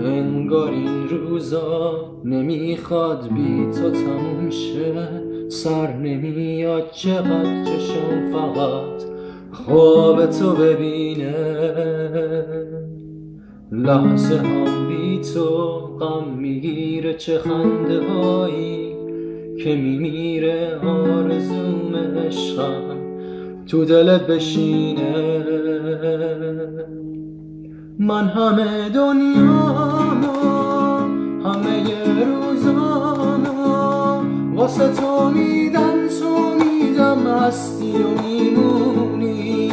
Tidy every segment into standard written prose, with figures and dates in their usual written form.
انگار این روزا نمیخواد بی تو تموم شه، سر نمیاد چقدر چشم فقط خواب تو ببینه. لحظه هم بی تو غم میگیره، چه خنده هایی که میمیره. آرزوم عشقم تو دلت بشینه. من همه دنیامو، همه روزامو واسه تو میدم، تو میدم، هستی و میمونی.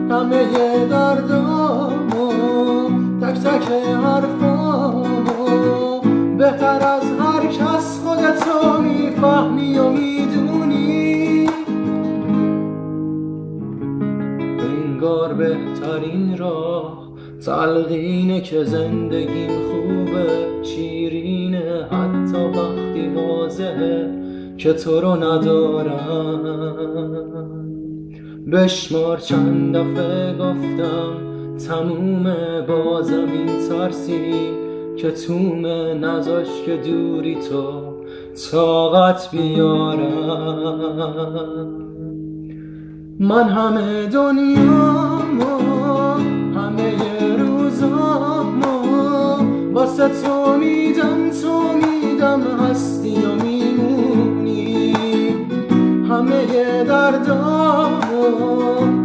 همه دردامو، تک تک حرفامو بهتر از هر کس خودتو میفهمی و میدونی. انگار بهترین راه تلقینه که زندگیم خوبه، شیرینه حتی وقتی واضحه که تو رو ندارم. بشمار چند دفعه گفتم تمومه، بازم این ترسی که تومه نذاش که دوری تو طاقت بیارم. من همه دنیامو، همه روزامو واسه تو میدم، تو میدم، هستی و میمونی. همه دردامو،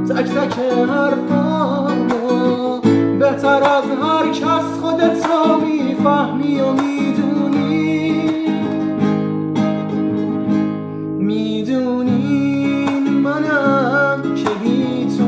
تک تک حرفامو بهتر از هر کس خودتو میفهمی و میدونی. منم که بی تو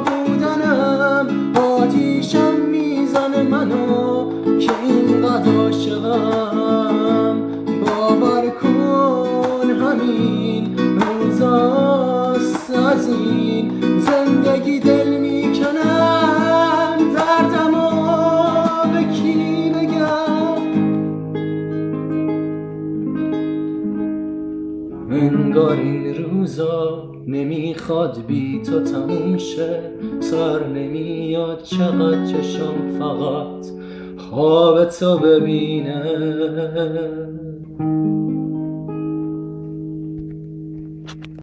بودنم آتیشم میزنه منو که اینقدر عاشقم. باور کن همین روزاست، از این زندگی دل میکنم، دردمو به کی بگم. انگار این روزا نمیخواد بی تو تموم شه، سر نمیاد چقدر چشم فقط خواب تو ببینه.